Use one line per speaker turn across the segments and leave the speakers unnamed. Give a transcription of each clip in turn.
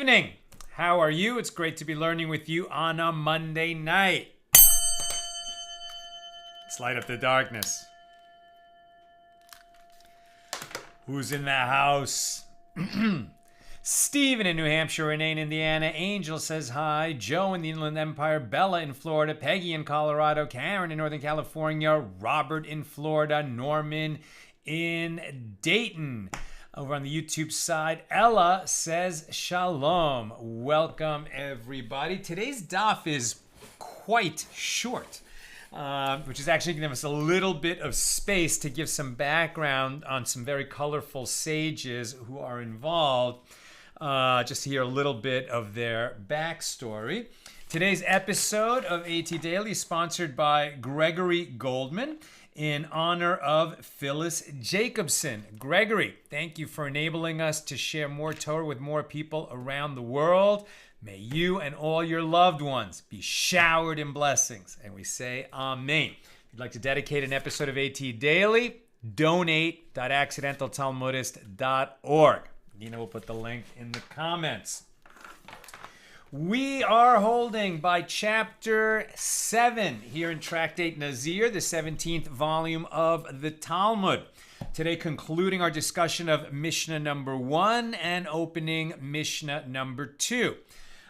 evening. How are you? It's great to be learning with you on a Monday night. Let's light up the darkness. Who's in the house? Steven in New Hampshire, Renee in Indiana, Angel says hi, Joe in the Inland Empire, Bella in Florida, Peggy in Colorado, Karen in Northern California, Robert in Florida, Norman in Dayton. Over on the YouTube side, Ella says shalom. Welcome, everybody. Today's daf is quite short, which is actually giving us a little bit of space to give some background on some very colorful sages who are involved, just to hear a little bit of their backstory. Today's episode of AT Daily is sponsored by Gregory Goldman in honor of Phyllis Jacobson. Gregory, thank you for enabling us to share more Torah with more people around the world. May you and all your loved ones be showered in blessings. And we say amen. If you'd like to dedicate an episode of AT Daily, donate.accidentaltalmudist.org. Nina will put the link in the comments. We are holding by chapter 7 here in Tractate Nazir, the 17th volume of the Talmud. Today concluding our discussion of Mishna number 1 and opening Mishna number 2.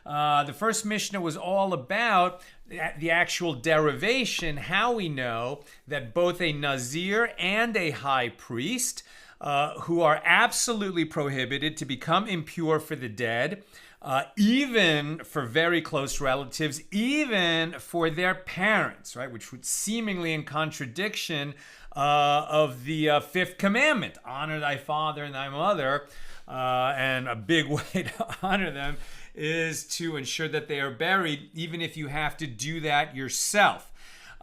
The first Mishnah was all about the actual derivation, how we know that both a Nazir and a high priest, who are absolutely prohibited to become impure for the dead, even for very close relatives, even for their parents, right? Which would seemingly in contradiction of the fifth commandment, honor thy father and thy mother, and a big way to honor them is to ensure that they are buried, even if you have to do that yourself,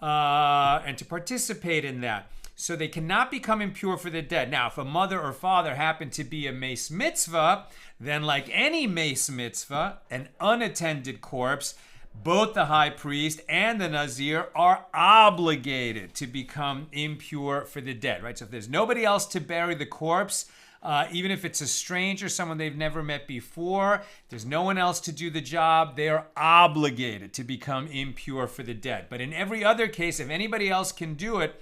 and to participate in that. So they cannot become impure for the dead. Now, if a mother or father happen to be a meis mitzvah, then like any meis mitzvah, an unattended corpse, both the high priest and the Nazir are obligated to become impure for the dead, right? So if there's nobody else to bury the corpse, even if it's a stranger, someone they've never met before, there's no one else to do the job, they are obligated to become impure for the dead. But in every other case, if anybody else can do it,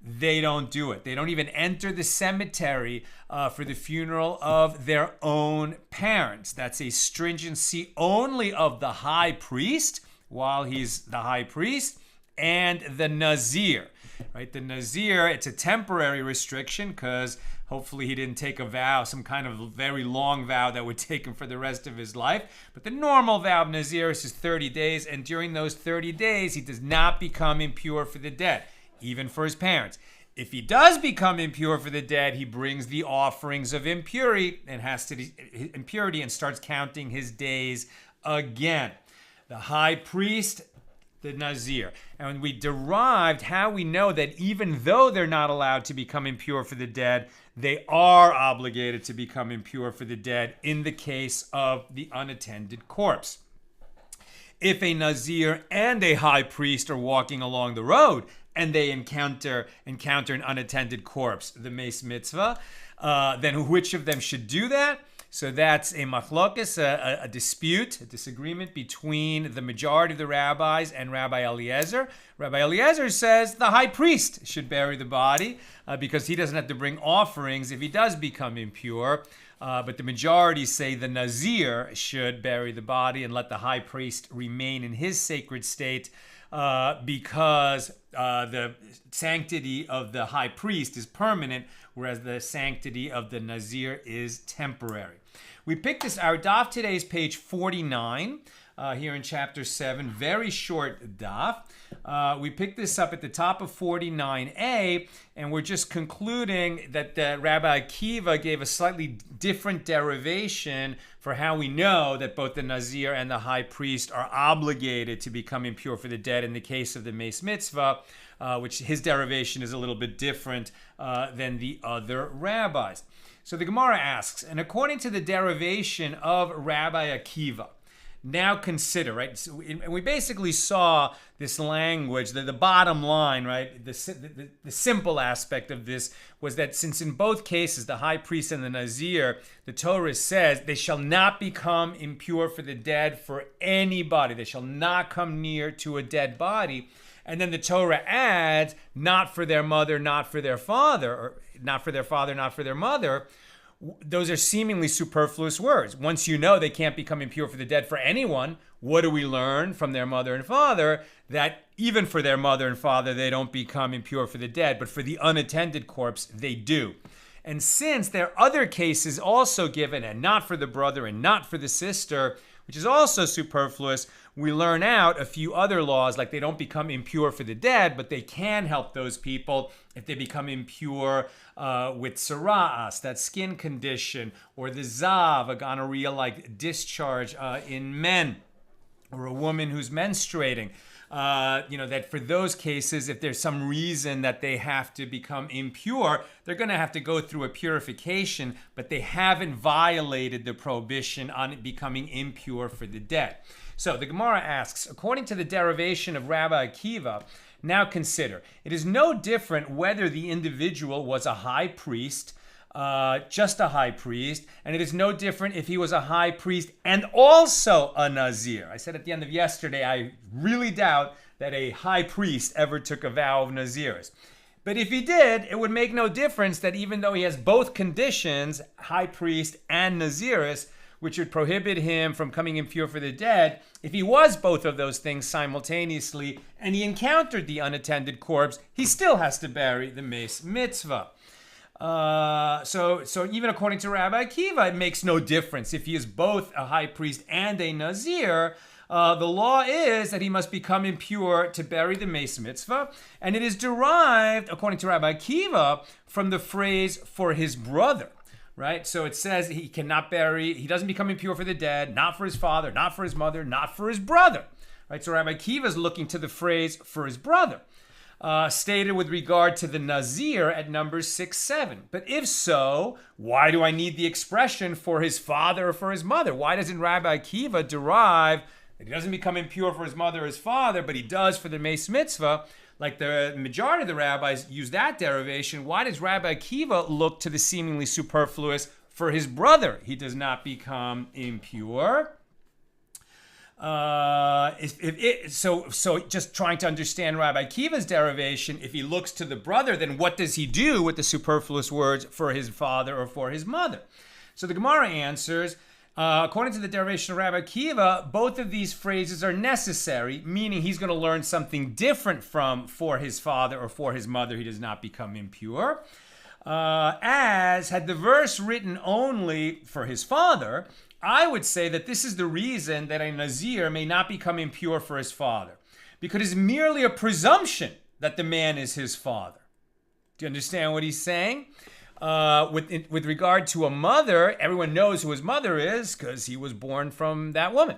they don't do it. They don't even enter the cemetery for the funeral of their own parents. That's a stringency only of the high priest while he's the high priest and the Nazir. Right? The Nazir, it's a temporary restriction because hopefully he didn't take a vow, some kind of very long vow that would take him for the rest of his life. But the normal vow of Nazir is 30 days, and during those 30 days, he does not become impure for the dead, even for his parents. If he does become impure for the dead, he brings the offerings of impurity and starts counting his days again. The high priest, the Nazir. And we derived how we know that even though they're not allowed to become impure for the dead, they are obligated to become impure for the dead in the case of the unattended corpse. If a Nazir and a high priest are walking along the road and they encounter an unattended corpse, the meis mitzvah, then which of them should do that? So that's a machlokes, a dispute, a disagreement between the majority of the rabbis and Rabbi Eliezer. Rabbi Eliezer says the high priest should bury the body because he doesn't have to bring offerings if he does become impure. But the majority say the Nazir should bury the body and let the high priest remain in his sacred state because the sanctity of the high priest is permanent, whereas the sanctity of the Nazir is temporary. We picked this, our daf today is page 49 here in chapter 7, very short daf. We picked this up at the top of 49a, and we're just concluding that Rabbi Akiva gave a slightly different derivation for how we know that both the Nazir and the high priest are obligated to become impure for the dead in the case of the meis mitzvah, which his derivation is a little bit different than the other rabbis. So the Gemara asks, and according to the derivation of Rabbi Akiva, Now consider, right? So, and we basically saw this language, the bottom line, right? The simple aspect of this was that since in both cases, the high priest and the Nazir, the Torah says they shall not become impure for the dead for anybody. They shall not come near to a dead body. And then the Torah adds, not for their mother, not for their father, or not for their father, not for their mother. Those are seemingly superfluous words. Once you know they can't become impure for the dead for anyone, what do we learn from their mother and father? That even for their mother and father, they don't become impure for the dead, but for the unattended corpse, they do. And since there are other cases also given, and not for the brother and not for the sister, which is also superfluous, we learn out a few other laws, like they don't become impure for the dead, but they can help those people if they become impure with sara'as, that skin condition, or the zav, a gonorrhea-like discharge in men, or a woman who's menstruating. That for those cases, if there's some reason that they have to become impure, they're going to have to go through a purification, but they haven't violated the prohibition on becoming impure for the dead. So the Gemara asks, according to the derivation of Rabbi Akiva, now consider, it is no different whether the individual was a high priest, just a high priest, and it is no different if he was a high priest and also a Nazir. I said at the end of yesterday, I really doubt that a high priest ever took a vow of Naziris. But if he did, it would make no difference that even though he has both conditions, high priest and Naziris, which would prohibit him from coming impure for the dead, if he was both of those things simultaneously and he encountered the unattended corpse, he still has to bury the meis mitzvah. So even according to Rabbi Akiva, it makes no difference. If he is both a high priest and a Nazir, the law is that he must become impure to bury the meis mitzvah. And it is derived, according to Rabbi Akiva, from the phrase for his brother. Right? So it says he cannot bury, he doesn't become impure for the dead, not for his father, not for his mother, not for his brother. Right? So Rabbi Akiva is looking to the phrase for his brother. Stated with regard to the Nazir at Numbers 6-7. But if so, why do I need the expression for his father or for his mother? Why doesn't Rabbi Akiva derive that he doesn't become impure for his mother or his father, but he does for the meis mitzvah? Like the majority of the rabbis use that derivation. Why does Rabbi Akiva look to the seemingly superfluous for his brother? He does not become impure. So just trying to understand Rabbi Akiva's derivation, if he looks to the brother, then what does he do with the superfluous words for his father or for his mother? So the Gemara answers, according to the derivation of Rabbi Akiva, both of these phrases are necessary, meaning he's going to learn something different from for his father or for his mother, he does not become impure. As had the verse written only for his father, I would say that this is the reason that a Nazir may not become impure for his father, because it's merely a presumption that the man is his father. Do you understand what he's saying? With regard to a mother, everyone knows who his mother is because he was born from that woman.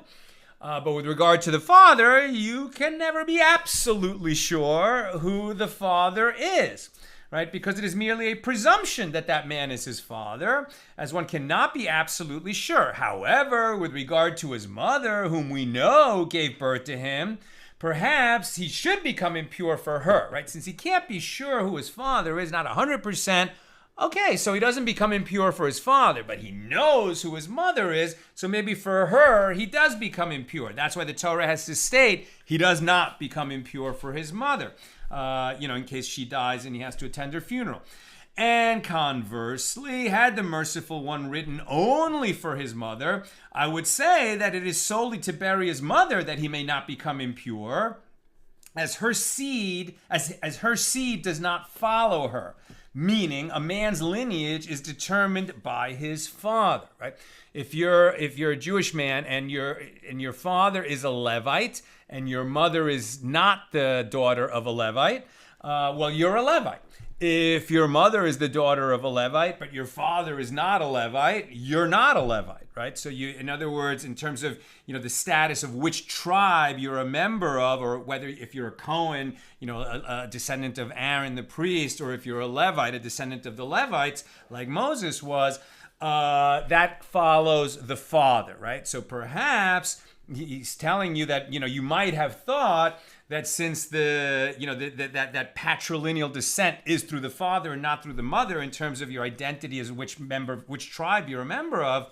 But with regard to the father, you can never be absolutely sure who the father is, right? Because it is merely a presumption that that man is his father, as one cannot be absolutely sure. However, with regard to his mother, whom we know gave birth to him, perhaps he should become impure for her, right? Since he can't be sure who his father is, not 100%, okay, so he doesn't become impure for his father, but he knows who his mother is, so maybe for her, he does become impure. That's why the Torah has to state he does not become impure for his mother, in case she dies and he has to attend her funeral. And conversely, had the merciful one written only for his mother, I would say that it is solely to bury his mother that he may not become impure, as her seed does not follow her. Meaning, a man's lineage is determined by his father, right? If you're a Jewish man and your father is a Levite and your mother is not the daughter of a Levite, well, you're a Levite. If your mother is the daughter of a Levite, but your father is not a Levite, you're not a Levite, right? So in other words, in terms of, the status of which tribe you're a member of, or whether if you're a kohen, a descendant of Aaron the priest, or if you're a Levite, a descendant of the Levites, like Moses was, that follows the father, right? So perhaps he's telling you that, you might have thought that since that patrilineal descent is through the father and not through the mother in terms of your identity as which tribe you're a member of,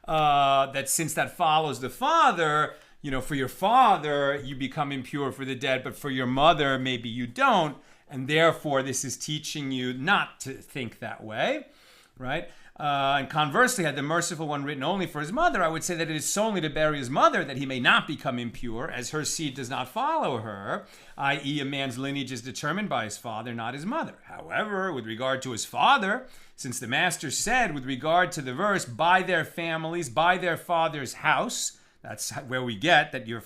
that since that follows the father, for your father, you become impure for the dead, but for your mother, maybe you don't. And therefore, this is teaching you not to think that way, right? And conversely, had the merciful one written only for his mother, I would say that it is solely to bury his mother that he may not become impure, as her seed does not follow her, i.e. a man's lineage is determined by his father, not his mother. However, with regard to his father, since the master said with regard to the verse, by their families, by their father's house, that's where we get that your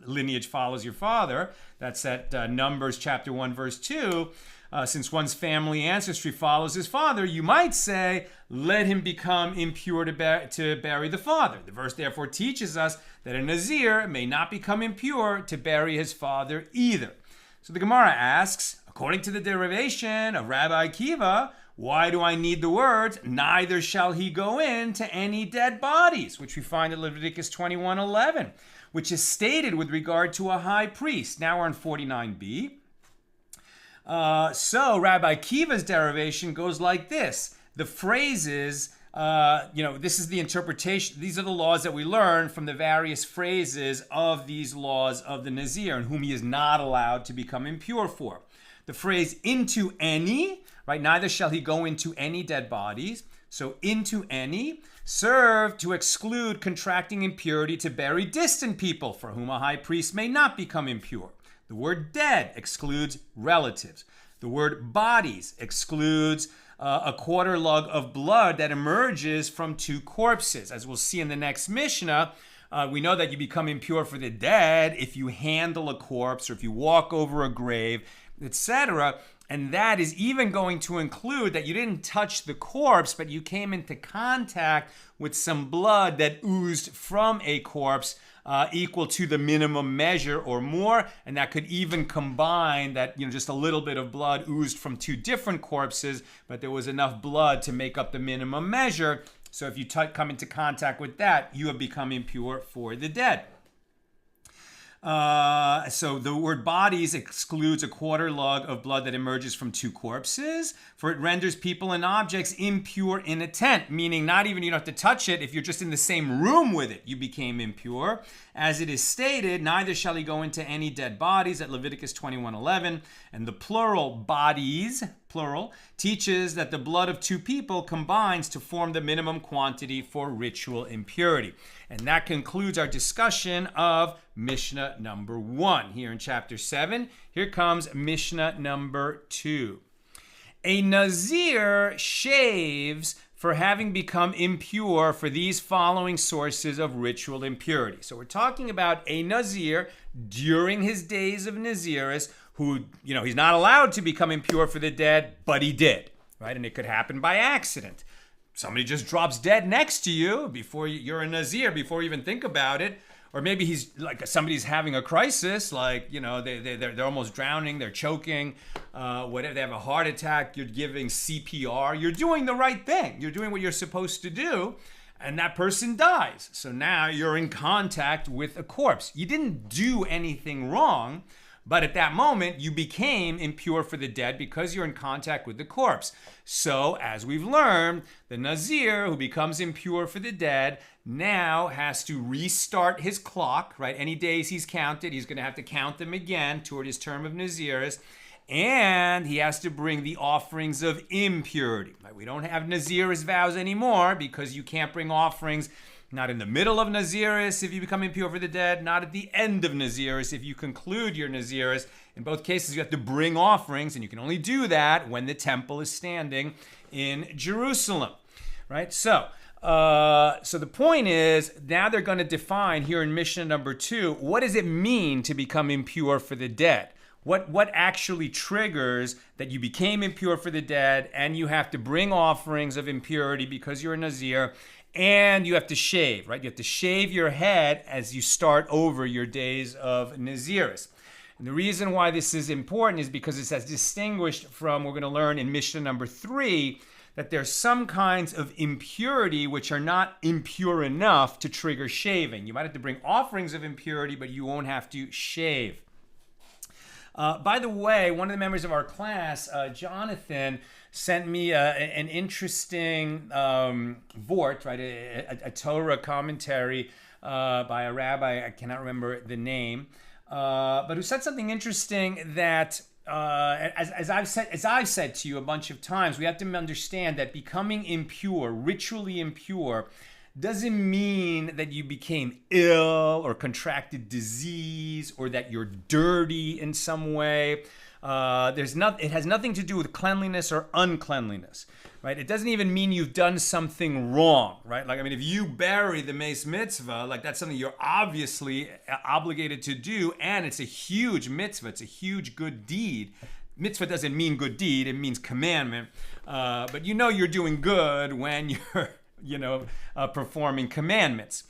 lineage follows your father. That's at Numbers chapter 1, verse 2. Since one's family ancestry follows his father, you might say, let him become impure to bury the father. The verse therefore teaches us that a Nazir may not become impure to bury his father either. So the Gemara asks, according to the derivation of Rabbi Akiva, why do I need the words, neither shall he go into any dead bodies, which we find in Leviticus 21:11, which is stated with regard to a high priest. Now we're in 49b. So Rabbi Akiva's derivation goes like this. The phrases, this is the interpretation. These are the laws that we learn from the various phrases of these laws of the Nazir, and whom he is not allowed to become impure for. The phrase into any, right? Neither shall he go into any dead bodies. So into any serve to exclude contracting impurity to bury distant people for whom a high priest may not become impure. The word dead excludes relatives. The word bodies excludes a quarter lug of blood that emerges from two corpses. As we'll see in the next Mishna, we know that you become impure for the dead if you handle a corpse or if you walk over a grave, etc. And that is even going to include that you didn't touch the corpse, but you came into contact with some blood that oozed from a corpse equal to the minimum measure or more. And that could even combine that, just a little bit of blood oozed from two different corpses, but there was enough blood to make up the minimum measure. So if you come into contact with that, you have become impure for the dead. So the word bodies excludes a quarter lug of blood that emerges from two corpses, for it renders people and objects impure in a tent, meaning not even you don't have to touch it. If you're just in the same room with it, you became impure. As it is stated, neither shall he go into any dead bodies at Leviticus 21:11, and the plural bodies, plural, teaches that the blood of two people combines to form the minimum quantity for ritual impurity. And that concludes our discussion of Mishnah number 1 here in chapter 7. Here comes Mishnah number 2. A Nazir shaves for having become impure for these following sources of ritual impurity. So we're talking about a Nazir during his days of Naziris who, he's not allowed to become impure for the dead, but he did, right? And it could happen by accident. Somebody just drops dead next to you before you're a Nazir, before you even think about it. Or maybe he's like somebody's having a crisis, like, they're almost drowning, they're choking, whatever, they have a heart attack, you're giving CPR, you're doing the right thing. You're doing what you're supposed to do, and that person dies. So now you're in contact with a corpse. You didn't do anything wrong, but at that moment, you became impure for the dead because you're in contact with the corpse. So, as we've learned, the Nazir who becomes impure for the dead now has to restart his clock, right? Any days he's counted, he's going to have to count them again toward his term of Naziris. And he has to bring the offerings of impurity. Right? We don't have Naziris vows anymore because you can't bring offerings not in the middle of Naziris if you become impure for the dead, not at the end of Naziris if you conclude your Naziris. In both cases, you have to bring offerings, and you can only do that when the temple is standing in Jerusalem, right? So the point is, now they're going to define here in Mishnah number 2, what does it mean to become impure for the dead? What actually triggers that you became impure for the dead, and you have to bring offerings of impurity because you're a Nazir, and you have to shave, right? You have to shave your head as you start over your days of Naziris. And the reason why this is important is because it's as distinguished from, we're going to learn in Mishnah number 3, that there's some kinds of impurity which are not impure enough to trigger shaving. You might have to bring offerings of impurity, but you won't have to shave. By the way, one of the members of our class, Jonathan, sent me an interesting vort, right, a Torah commentary by a rabbi, I cannot remember the name, but who said something interesting that, as I've said to you a bunch of times, we have to understand that becoming impure, ritually impure, doesn't mean that you became ill or contracted disease or that you're dirty in some way. It has nothing to do with cleanliness or uncleanliness, right? It doesn't even mean you've done something wrong, right? Like, I mean, if you bury the meis mitzvah, like that's something you're obviously obligated to do, and it's a huge mitzvah. It's a huge good deed. Mitzvah doesn't mean good deed. It means commandment. But you know you're doing good when you're performing commandments.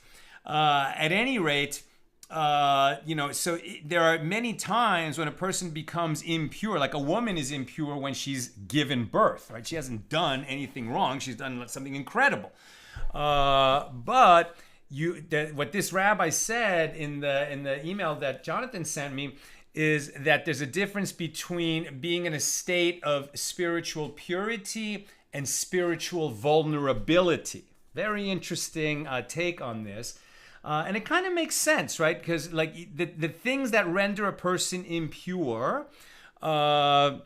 At any rate, so there are many times when a person becomes impure, like a woman is impure when she's given birth, right? She hasn't done anything wrong. She's done something incredible. But what this rabbi said in the email that Jonathan sent me is that there's a difference between being in a state of spiritual purity and spiritual vulnerability. Very interesting take on this. And it kind of makes sense, right? Because like the things that render a person impure are,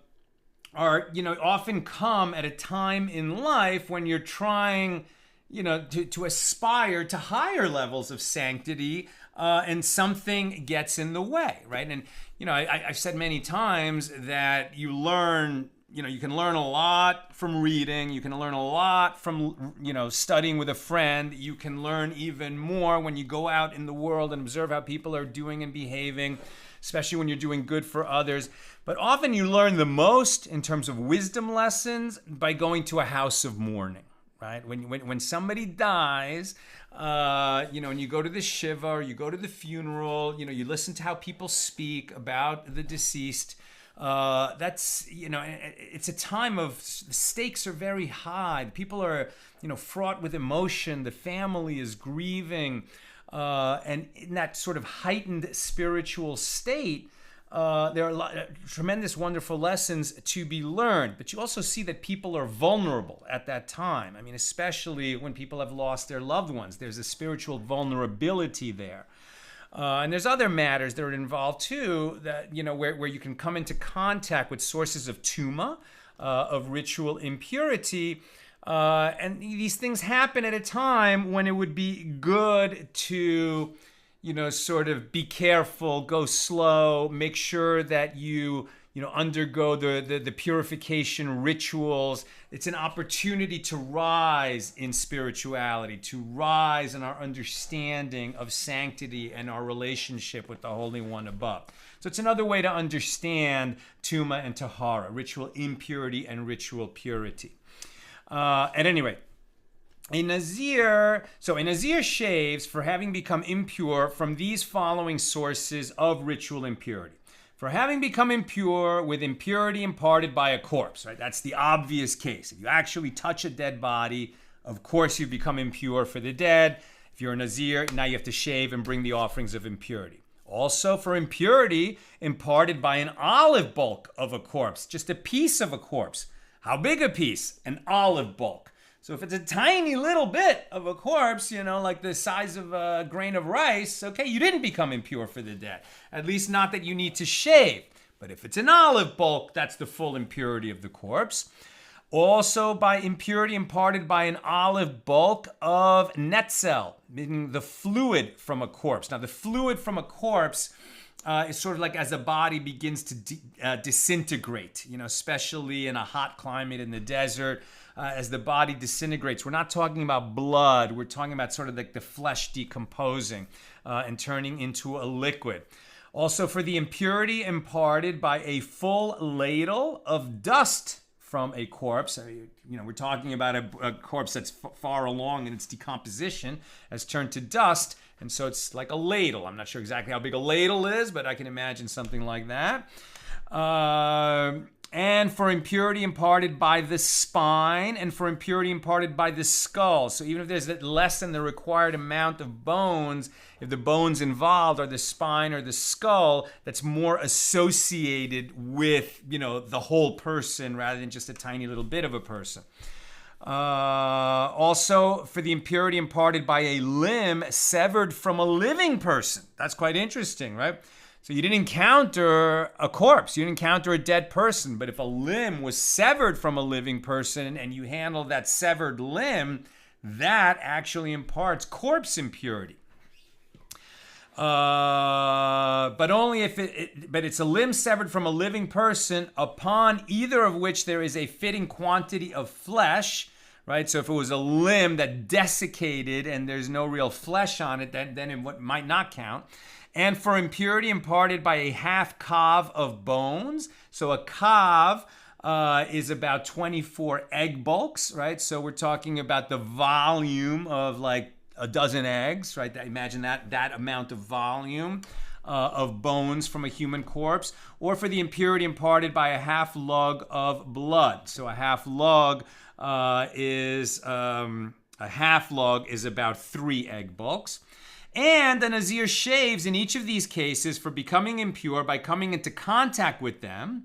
often come at a time in life when you're trying, to aspire to higher levels of sanctity, and something gets in the way, right? And, I've said many times that you learn, you can learn a lot from reading. You can learn a lot from, studying with a friend. You can learn even more when you go out in the world and observe how people are doing and behaving, especially when you're doing good for others. But often you learn the most in terms of wisdom lessons by going to a house of mourning, right? When somebody dies, and you go to the shiva or you go to the funeral, you listen to how people speak about the deceased. It's a time of, the stakes are very high. People are, fraught with emotion. The family is grieving. And in that sort of heightened spiritual state, there are tremendous, wonderful lessons to be learned. But you also see that people are vulnerable at that time. I mean, especially when people have lost their loved ones. There's a spiritual vulnerability there. And there's other matters that are involved too, that where you can come into contact with sources of tuma, of ritual impurity, and these things happen at a time when it would be good to, sort of be careful, go slow, make sure that you undergo the purification rituals. It's an opportunity to rise in spirituality, to rise in our understanding of sanctity and our relationship with the Holy One above. So it's another way to understand Tuma and Tahara, ritual impurity and ritual purity. At any rate, a Nazir shaves for having become impure from these following sources of ritual impurity. For having become impure with impurity imparted by a corpse, right? That's the obvious case. If you actually touch a dead body, of course you've become impure for the dead. If you're a Nazir, now you have to shave and bring the offerings of impurity. Also for impurity imparted by an olive bulk of a corpse, just a piece of a corpse. How big a piece? An olive bulk. So if it's a tiny little bit of a corpse, like the size of a grain of rice, okay, you didn't become impure for the dead. At least not that you need to shave. But if it's an olive bulk, that's the full impurity of the corpse. Also by impurity imparted by an olive bulk of netzel, meaning the fluid from a corpse. Now the fluid from a corpse is sort of like as the body begins to disintegrate, especially in a hot climate in the desert. As the body disintegrates, we're not talking about blood. We're talking about sort of like the flesh decomposing and turning into a liquid. Also for the impurity imparted by a full ladle of dust from a corpse. We're talking about a corpse that's far along in its decomposition, has turned to dust, and so it's like a ladle. I'm not sure exactly how big a ladle is, but I can imagine something like that. and for impurity imparted by the spine, and for impurity imparted by the skull. So even if there's less than the required amount of bones, if the bones involved are the spine or the skull, that's more associated with, the whole person rather than just a tiny little bit of a person. Also, for the impurity imparted by a limb severed from a living person. That's quite interesting, right? So you didn't encounter a corpse, you didn't encounter a dead person, but if a limb was severed from a living person and you handle that severed limb, that actually imparts corpse impurity. But only if but it's a limb severed from a living person upon either of which there is a fitting quantity of flesh, right? So if it was a limb that desiccated and there's no real flesh on it, then it might not count. And for impurity imparted by a half kav of bones. So a kav is about 24 egg bulks, right? So we're talking about the volume of like a dozen eggs, right? Imagine that amount of volume of bones from a human corpse. Or for the impurity imparted by a half lug of blood. So a half lug is about 3 egg bulks. And the Nazir shaves in each of these cases for becoming impure by coming into contact with them,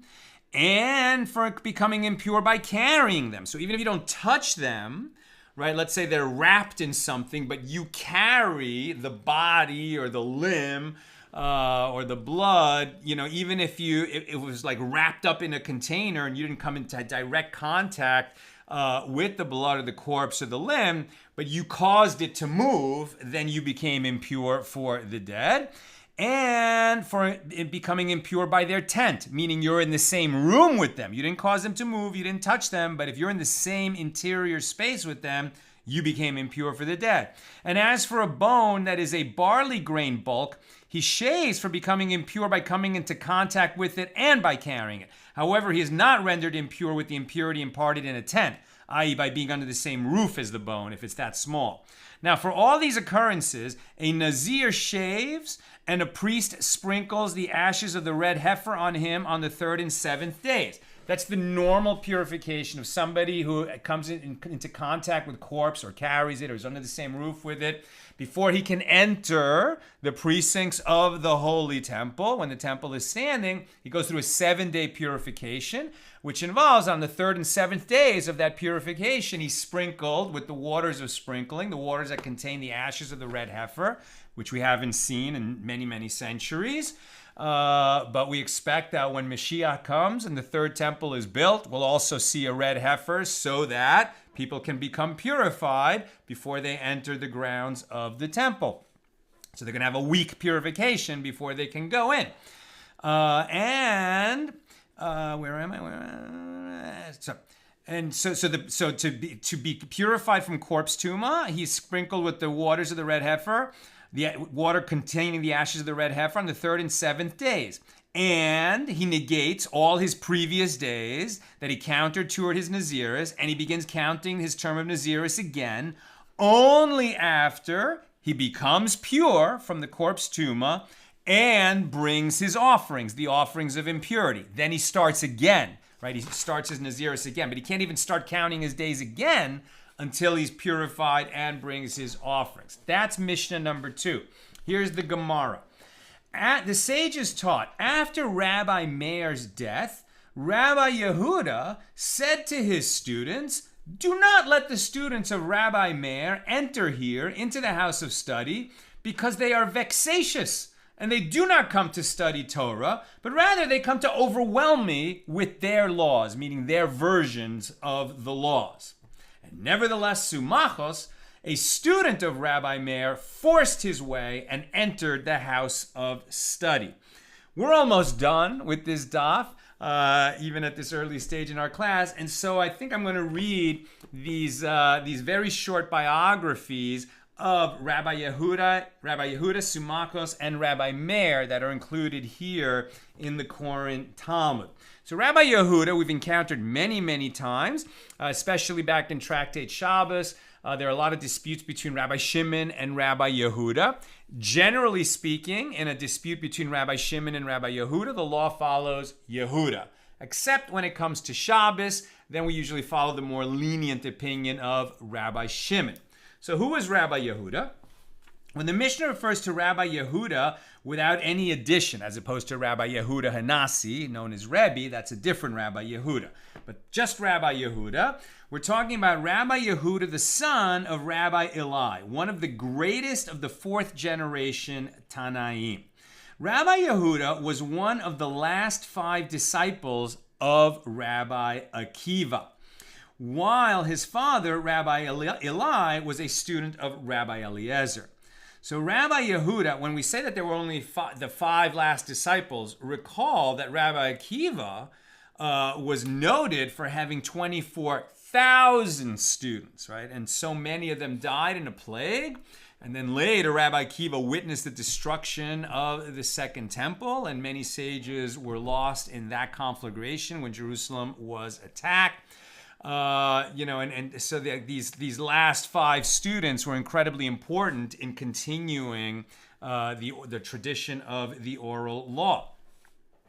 and for becoming impure by carrying them. So even if you don't touch them, right? Let's say they're wrapped in something, but you carry the body or the limb or the blood, even if it was like wrapped up in a container and you didn't come into direct contact with the blood of the corpse or the limb, but you caused it to move, then you became impure for the dead. And for becoming impure by their tent, meaning you're in the same room with them. You didn't cause them to move, you didn't touch them, but if you're in the same interior space with them, you became impure for the dead. And as for a bone that is a barley grain bulk, he shaves for becoming impure by coming into contact with it and by carrying it. However, he is not rendered impure with the impurity imparted in a tent, i.e. by being under the same roof as the bone, if it's that small. Now, for all these occurrences, a Nazir shaves and a priest sprinkles the ashes of the red heifer on him on the 3rd and 7th days. That's the normal purification of somebody who comes into contact with corpse or carries it or is under the same roof with it before he can enter the precincts of the holy temple. When the temple is standing, he goes through a 7-day purification, which involves on the 3rd and 7th days of that purification, he's sprinkled with the waters of sprinkling, the waters that contain the ashes of the red heifer, which we haven't seen in many, many centuries. But we expect that when Mashiach comes and the 3rd temple is built, we'll also see a red heifer so that people can become purified before they enter the grounds of the temple. So they're going to have a week purification before they can go in. Where am I? So to be purified from corpse tuma, he's sprinkled with the waters of the red heifer, the water containing the ashes of the red heifer on the 3rd and 7th days. And he negates all his previous days that he counted toward his Naziris, and he begins counting his term of Naziris again only after he becomes pure from the corpse tuma and brings his offerings, the offerings of impurity. Then he starts again, right? He starts his Naziris again, but he can't even start counting his days again until he's purified and brings his offerings. That's Mishnah number 2. Here's the Gemara. The sages taught, after Rabbi Meir's death, Rabbi Yehuda said to his students, "Do not let the students of Rabbi Meir enter here into the house of study, because they are vexatious, and they do not come to study Torah, but rather they come to overwhelm me with their laws," meaning their versions of the laws. And nevertheless, Sumachos, a student of Rabbi Meir, forced his way and entered the house of study. We're almost done with this daf, even at this early stage in our class, and so I think I'm going to read these very short biographies of Rabbi Yehuda, Sumachos, and Rabbi Meir that are included here in the Koren Talmud. So Rabbi Yehuda, we've encountered many, many times, especially back in Tractate Shabbos. There are a lot of disputes between Rabbi Shimon and Rabbi Yehuda. Generally speaking, in a dispute between Rabbi Shimon and Rabbi Yehuda, the law follows Yehuda. except when it comes to Shabbos. Then we usually follow the more lenient opinion of Rabbi Shimon. So who was Rabbi Yehuda? When the Mishnah refers to Rabbi Yehuda without any addition, as opposed to Rabbi Yehuda Hanasi, known as Rebbe, that's a different Rabbi Yehuda. But just Rabbi Yehuda, we're talking about Rabbi Yehuda, the son of Rabbi Eli, one of the greatest of the fourth generation Tanaim. Rabbi Yehuda was one of the last 5 disciples of Rabbi Akiva, while his father, Rabbi Eli, was a student of Rabbi Eliezer. So Rabbi Yehuda, when we say that there were only the 5 last disciples, recall that Rabbi Akiva was noted for having 24,000 students, right? And so many of them died in a plague. And then later, Rabbi Akiva witnessed the destruction of the Second Temple, and many sages were lost in that conflagration when Jerusalem was attacked. So these last 5 students were incredibly important in continuing the tradition of the oral law.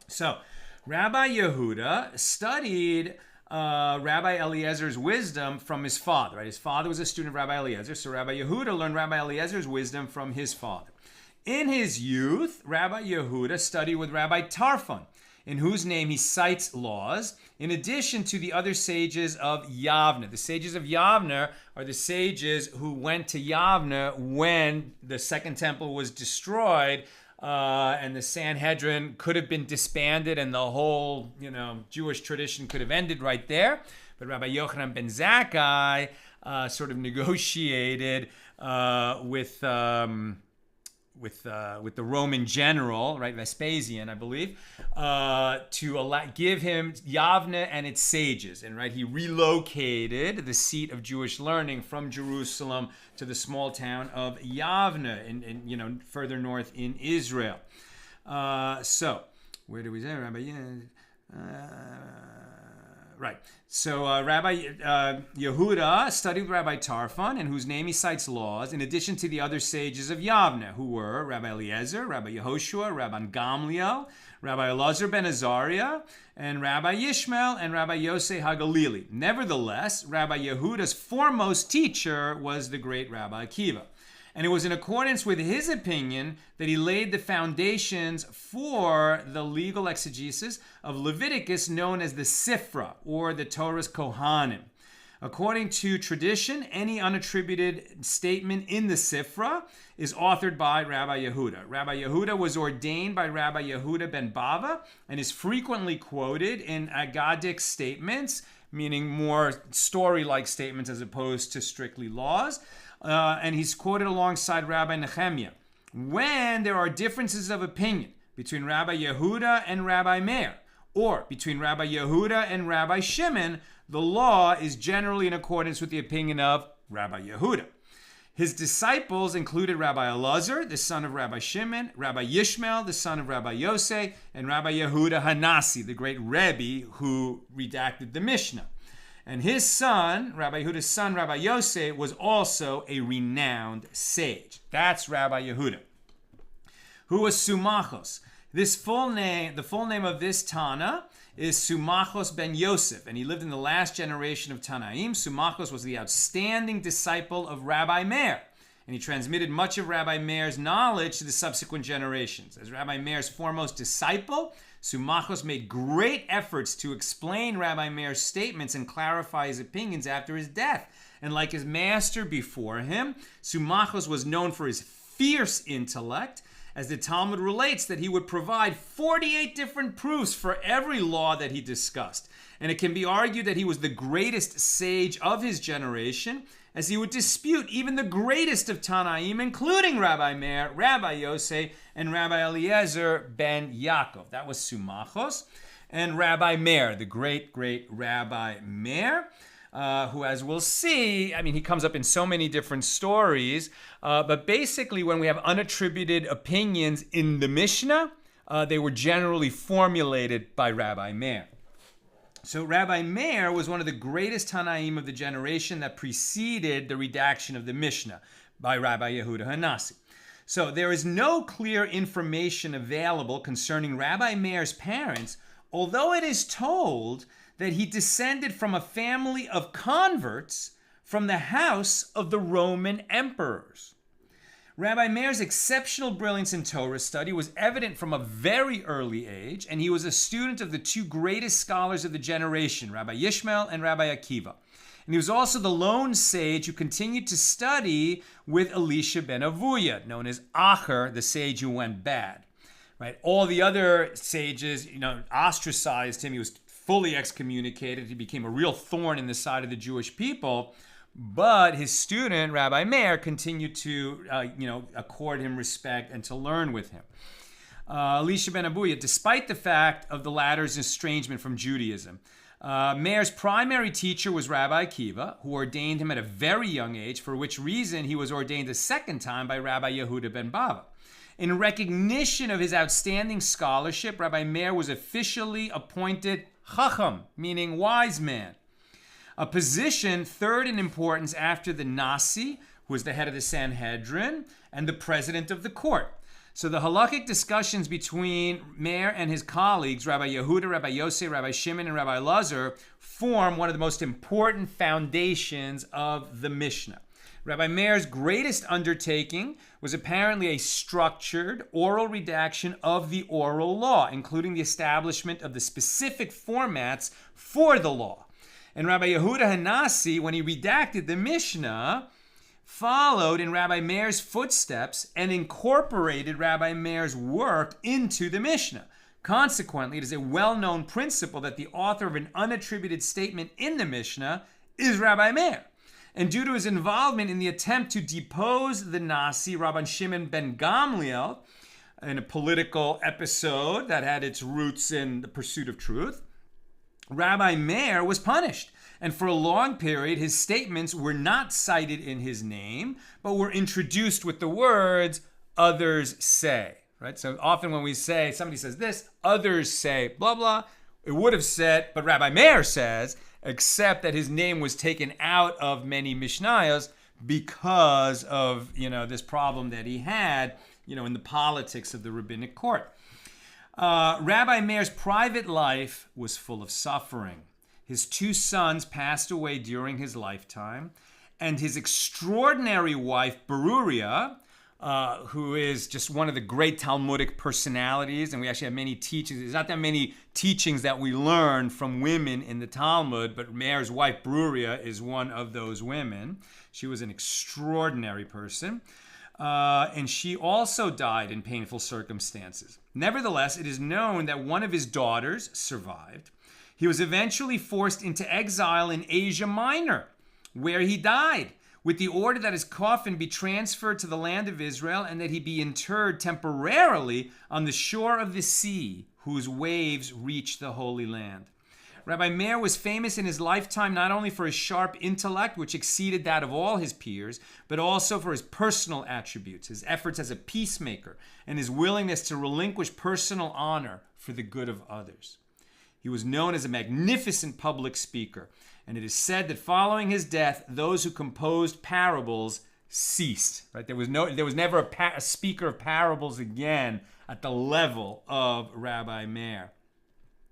So Rabbi Yehuda studied Rabbi Eliezer's wisdom from his father. Right? His father was a student of Rabbi Eliezer, so Rabbi Yehuda learned Rabbi Eliezer's wisdom from his father. In his youth, Rabbi Yehuda studied with Rabbi Tarfon, in whose name he cites laws, in addition to the other sages of Yavne. The sages of Yavne are the sages who went to Yavne when the Second Temple was destroyed, and the Sanhedrin could have been disbanded, and the whole, Jewish tradition could have ended right there. But Rabbi Yochanan ben Zakkai sort of negotiated with the Roman general, right, Vespasian, I believe, to give him Yavne and its sages, and he relocated the seat of Jewish learning from Jerusalem to the small town of Yavne, in further north in Israel. So where do we say Rabbi? Right. So Rabbi Yehuda studied with Rabbi Tarfon, in whose name he cites laws, in addition to the other sages of Yavne, who were Rabbi Eliezer, Rabbi Yehoshua, Rabbi Gamliel, Rabbi Elazar ben Azariah, and Rabbi Yishmael, and Rabbi Yosei HaGalili. Nevertheless, Rabbi Yehuda's foremost teacher was the great Rabbi Akiva. And it was in accordance with his opinion that he laid the foundations for the legal exegesis of Leviticus known as the Sifra, or the Torah's Kohanim. According to tradition, any unattributed statement in the Sifra is authored by Rabbi Yehuda. Rabbi Yehuda was ordained by Rabbi Yehuda ben Bava and is frequently quoted in Agadic statements, meaning more story-like statements as opposed to strictly laws. And he's quoted alongside Rabbi Nehemiah. When there are differences of opinion between Rabbi Yehuda and Rabbi Meir, or between Rabbi Yehuda and Rabbi Shimon, the law is generally in accordance with the opinion of Rabbi Yehuda. His disciples included Rabbi Elazar, the son of Rabbi Shimon, Rabbi Yishmael, the son of Rabbi Yosei, and Rabbi Yehuda Hanasi, the great Rebbe who redacted the Mishna. And his son, Rabbi Yehuda's son, Rabbi Yosei, was also a renowned sage. That's Rabbi Yehuda. Who was Sumachos? The full name of this Tana is Sumachos ben Yosef, and he lived in the last generation of Tanaim. Sumachos was the outstanding disciple of Rabbi Meir, and he transmitted much of Rabbi Meir's knowledge to the subsequent generations. As Rabbi Meir's foremost disciple, Sumachos made great efforts to explain Rabbi Meir's statements and clarify his opinions after his death. And like his master before him, Sumachos was known for his fierce intellect, as the Talmud relates that he would provide 48 different proofs for every law that he discussed. And it can be argued that he was the greatest sage of his generation, as he would dispute even the greatest of Tanaim, including Rabbi Meir, Rabbi Yosei, and Rabbi Eliezer ben Yaakov. That was Sumachos. And Rabbi Meir, the great, great Rabbi Meir, who, as we'll see, he comes up in so many different stories, but basically when we have unattributed opinions in the Mishnah, they were generally formulated by Rabbi Meir. So Rabbi Meir was one of the greatest Tanaim of the generation that preceded the redaction of the Mishnah by Rabbi Yehuda Hanasi. So there is no clear information available concerning Rabbi Meir's parents although it is told that he descended from a family of converts from the house of the Roman emperors. Rabbi Meir's exceptional brilliance in Torah study was evident from a very early age, and he was a student of the two greatest scholars of the generation, Rabbi Yishmael and Rabbi Akiva. And he was also the lone sage who continued to study with Elisha ben Avuya, known as Acher, the sage who went bad. Right? All the other sages, ostracized him. He was fully excommunicated. He became a real thorn in the side of the Jewish people. But his student, Rabbi Meir, continued to, accord him respect and to learn with him. Elisha ben Abuya, despite the fact of the latter's estrangement from Judaism, Meir's primary teacher was Rabbi Akiva, who ordained him at a very young age, for which reason he was ordained a second time by Rabbi Yehuda ben Bava. In recognition of his outstanding scholarship, Rabbi Meir was officially appointed Chacham, meaning wise man, a position third in importance after the Nazir, who was the head of the Sanhedrin, and the president of the court. So the halakhic discussions between Meir and his colleagues, Rabbi Yehuda, Rabbi Yosef, Rabbi Shimon, and Rabbi Lazar, form one of the most important foundations of the Mishnah. Rabbi Meir's greatest undertaking was apparently a structured oral redaction of the oral law, including the establishment of the specific formats for the law. And Rabbi Yehuda Hanasi, when he redacted the Mishnah, followed in Rabbi Meir's footsteps and incorporated Rabbi Meir's work into the Mishnah. Consequently, it is a well-known principle that the author of an unattributed statement in the Mishnah is Rabbi Meir. And due to his involvement in the attempt to depose the Nazir, Rabban Shimon ben Gamliel, in a political episode that had its roots in the pursuit of truth, Rabbi Meir was punished. And for a long period, his statements were not cited in his name, but were introduced with the words, others say. Right? So often when we say, somebody says this, others say, blah, blah, it would have said, but Rabbi Meir says, except that his name was taken out of many Mishnayos because of, this problem that he had, in the politics of the rabbinic court. Rabbi Meir's private life was full of suffering. His two sons passed away during his lifetime, and his extraordinary wife, Beruria, who is just one of the great Talmudic personalities, and we actually have many teachings. There's not that many teachings that we learn from women in the Talmud, but Meir's wife, Beruria, is one of those women. She was an extraordinary person, and she also died in painful circumstances. Nevertheless, it is known that one of his daughters survived. He was eventually forced into exile in Asia Minor, where he died, with the order that his coffin be transferred to the land of Israel and that he be interred temporarily on the shore of the sea, whose waves reach the Holy Land. Rabbi Meir was famous in his lifetime not only for his sharp intellect, which exceeded that of all his peers, but also for his personal attributes, his efforts as a peacemaker, and his willingness to relinquish personal honor for the good of others. He was known as a magnificent public speaker, and it is said that following his death, those who composed parables ceased. Right? There was never a speaker of parables again at the level of Rabbi Meir.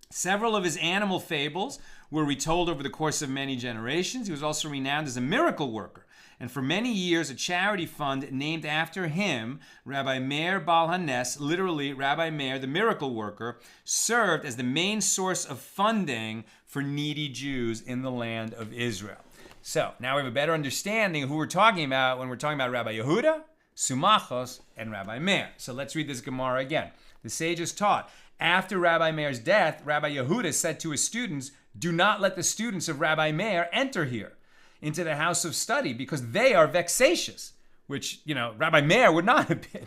Several of his animal fables were retold over the course of many generations. He was also renowned as a miracle worker. And for many years, a charity fund named after him, Rabbi Meir Baal HaNes, literally Rabbi Meir, the miracle worker, served as the main source of funding for needy Jews in the land of Israel. So now we have a better understanding of who we're talking about when we're talking about Rabbi Yehuda, Sumachos, and Rabbi Meir. So let's read this Gemara again. The sages taught, after Rabbi Meir's death, Rabbi Yehuda said to his students, do not let the students of Rabbi Meir enter here into the house of study, because they are vexatious, which, Rabbi Meir would not have been.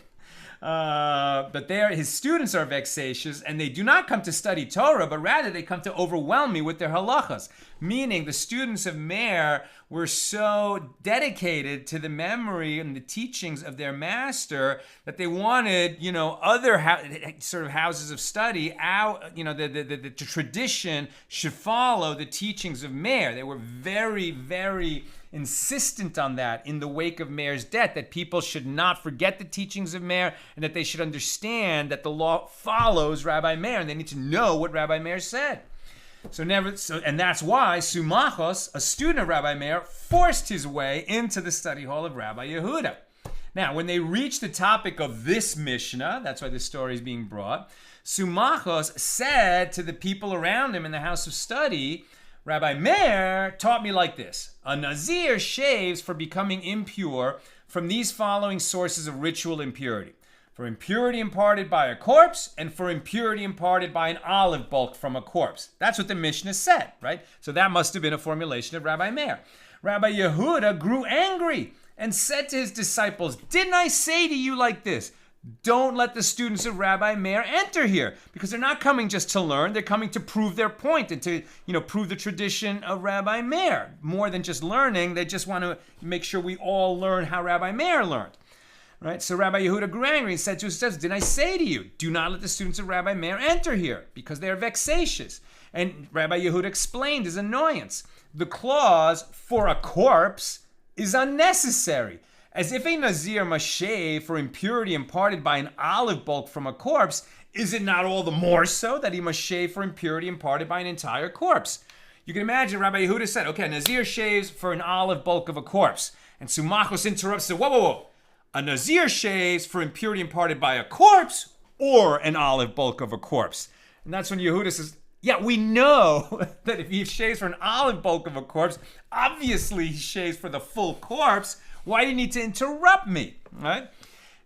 But his students are vexatious, and they do not come to study Torah, but rather they come to overwhelm me with their halachas. Meaning the students of Meir were so dedicated to the memory and the teachings of their master that they wanted, other sort of houses of study out, the tradition should follow the teachings of Meir. They were very, very insistent on that in the wake of Meir's death, that people should not forget the teachings of Meir and that they should understand that the law follows Rabbi Meir and they need to know what Rabbi Meir said. And that's why Sumachos, a student of Rabbi Meir, forced his way into the study hall of Rabbi Yehuda. Now, when they reached the topic of this Mishnah, that's why this story is being brought, Sumachos said to the people around him in the house of study, Rabbi Meir taught me like this: a Nazir shaves for becoming impure from these following sources of ritual impurity: for impurity imparted by a corpse, and for impurity imparted by an olive bulk from a corpse. That's what the Mishnah said, right? So that must have been a formulation of Rabbi Meir. Rabbi Yehuda grew angry and said to his disciples, "Didn't I say to you like this? Don't let the students of Rabbi Meir enter here," because they're not coming just to learn. They're coming to prove their point and to, prove the tradition of Rabbi Meir. More than just learning, they just want to make sure we all learn how Rabbi Meir learned. Right? So Rabbi Yehuda grew angry and said to his disciples, "Didn't I say to you, do not let the students of Rabbi Meir enter here, because they are vexatious?" And Rabbi Yehuda explained his annoyance. The clause "for a corpse" is unnecessary, as if a Nazir must shave for impurity imparted by an olive bulk from a corpse. Is it not all the more so that he must shave for impurity imparted by an entire corpse? You can imagine Rabbi Yehuda said, okay, Nazir shaves for an olive bulk of a corpse. And Sumachos interrupts and said, whoa. A Nazir shaves for impurity imparted by a corpse or an olive bulk of a corpse. And that's when Yehuda says, yeah, we know that if he shaves for an olive bulk of a corpse, obviously he shaves for the full corpse. Why do you need to interrupt me? Right?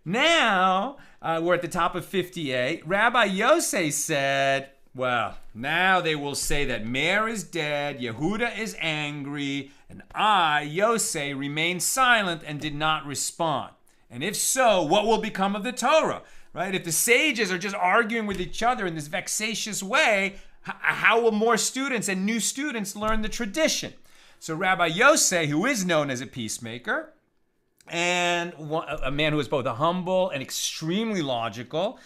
Now, we're at the top of 58. Rabbi Yosei said, well, now they will say that Meir is dead, Yehuda is angry, and I, Yosei, remained silent and did not respond. And if so, what will become of the Torah? Right? If the sages are just arguing with each other in this vexatious way, how will more students and new students learn the tradition? So Rabbi Yosei, who is known as a peacemaker, and a man who is both humble and extremely logical,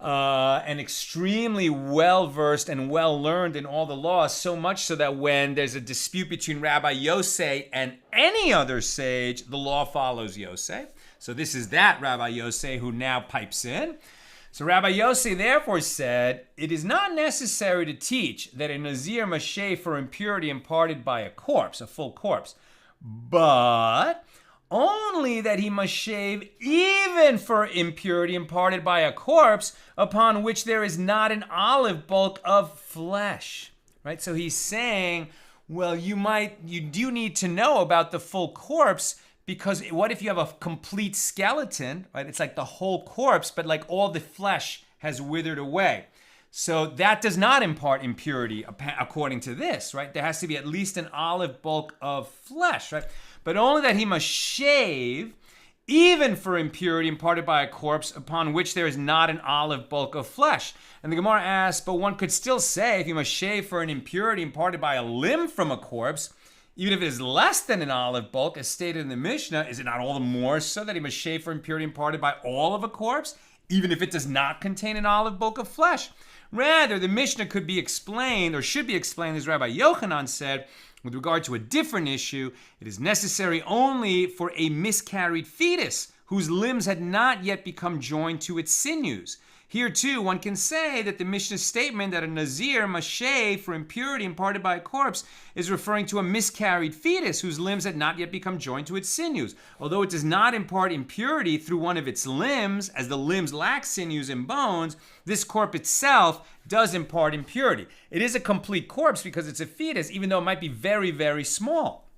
and extremely well-versed and well-learned in all the laws, so much so that when there's a dispute between Rabbi Yosei and any other sage, the law follows Yosei. So this is that Rabbi Yosei who now pipes in. So Rabbi Yosei therefore said, it is not necessary to teach that a Nazir must shave for impurity imparted by a corpse, a full corpse, but only that he must shave even for impurity imparted by a corpse upon which there is not an olive bulk of flesh. Right? So he's saying, well, you do need to know about the full corpse, because what if you have a complete skeleton, right? It's like the whole corpse, but like all the flesh has withered away. So that does not impart impurity according to this, right? There has to be at least an olive bulk of flesh, right? But only that he must shave even for impurity imparted by a corpse upon which there is not an olive bulk of flesh. And the Gemara asks, but one could still say if he must shave for an impurity imparted by a limb from a corpse, even if it is less than an olive bulk, as stated in the Mishnah, is it not all the more so that he must shave for impurity imparted by all of a corpse, even if it does not contain an olive bulk of flesh? Rather, the Mishnah could be explained, or should be explained, as Rabbi Yochanan said, with regard to a different issue. It is necessary only for a miscarried fetus whose limbs had not yet become joined to its sinews. Here too, one can say that the Mishnah's statement that a Nazir must shave for impurity imparted by a corpse is referring to a miscarried fetus whose limbs had not yet become joined to its sinews. Although it does not impart impurity through one of its limbs, as the limbs lack sinews and bones, this corpse itself does impart impurity. It is a complete corpse because it's a fetus, even though it might be very, very small.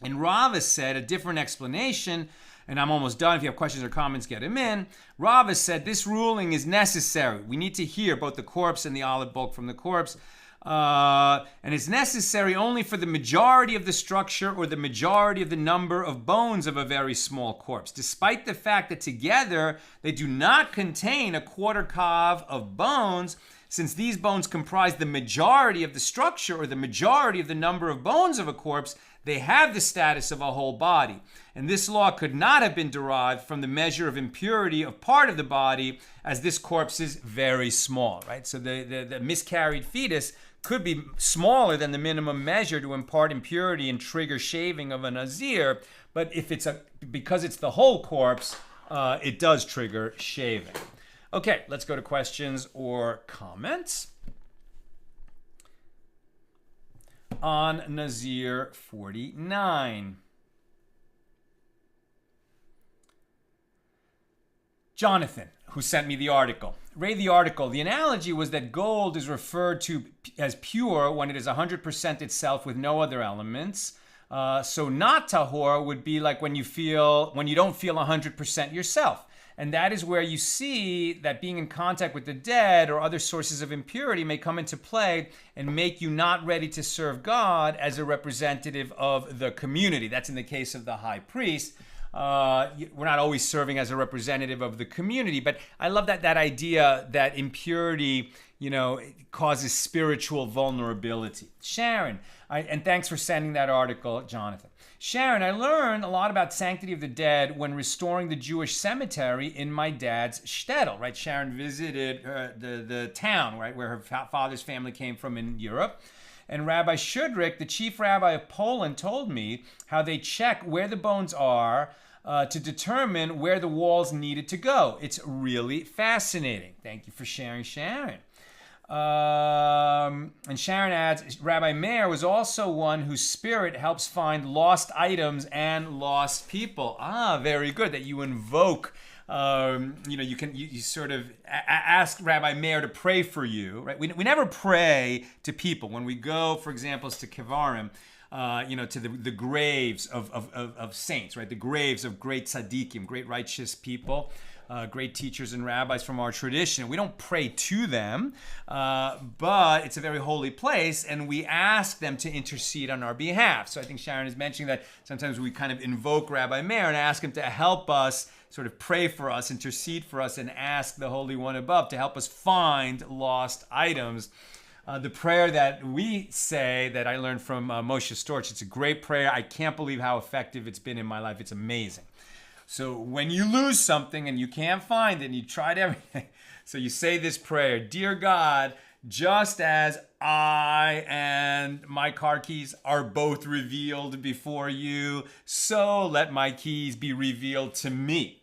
And Rava said a different explanation, and I'm almost done. If you have questions or comments, get them in. Rava said this ruling is necessary. We need to hear both the corpse and the olive bulk from the corpse. And it's necessary only for the majority of the structure or the majority of the number of bones of a very small corpse, despite the fact that together they do not contain a quarter kav of bones. Since these bones comprise the majority of the structure or the majority of the number of bones of a corpse, they have the status of a whole body. And this law could not have been derived from the measure of impurity of part of the body, as this corpse is very small, right? So the miscarried fetus could be smaller than the minimum measure to impart impurity and trigger shaving of a Nazir, but if because it's the whole corpse, it does trigger shaving. Okay, let's go to questions or comments on Nazir 49. Jonathan, who sent me the article. Read the article. The analogy was that gold is referred to as pure when it is 100% itself with no other elements. So not tahor would be like when you don't feel 100% yourself. And that is where you see that being in contact with the dead or other sources of impurity may come into play and make you not ready to serve God as a representative of the community. That's in the case of the high priest. We're not always serving as a representative of the community, but I love that idea that impurity, causes spiritual vulnerability. Sharon, and thanks for sending that article, Jonathan. Sharon, I learned a lot about sanctity of the dead when restoring the Jewish cemetery in my dad's shtetl, right? Sharon visited the town, right, where her father's family came from in Europe. And Rabbi Shudrik, the chief rabbi of Poland, told me how they check where the bones are to determine where the walls needed to go. It's really fascinating. Thank you for sharing, Sharon. And Sharon adds, Rabbi Meir was also one whose spirit helps find lost items and lost people. Very good that you invoke. You sort of ask Rabbi Meir to pray for you, right? We never pray to people when we go, for example, to Kevarim, to the graves of saints, right? The graves of great tzaddikim, great righteous people. Great teachers and rabbis from our tradition. We don't pray to them, but it's a very holy place, and we ask them to intercede on our behalf. So I think Sharon is mentioning that sometimes we kind of invoke Rabbi Meir and ask him to help us, sort of pray for us, intercede for us, and ask the Holy One above to help us find lost items. The prayer that we say, that I learned from Moshe Storch, it's a great prayer. I can't believe how effective it's been in my life. It's amazing. So when you lose something and you can't find it and you tried everything, so you say this prayer, Dear God, just as I and my car keys are both revealed before you, so let my keys be revealed to me.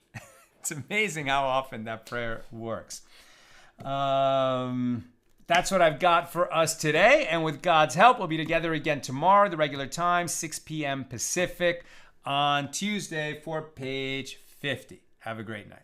It's amazing how often that prayer works. That's what I've got for us today. And with God's help, we'll be together again tomorrow, the regular time, 6 p.m. Pacific, on Tuesday for page 50. Have a great night.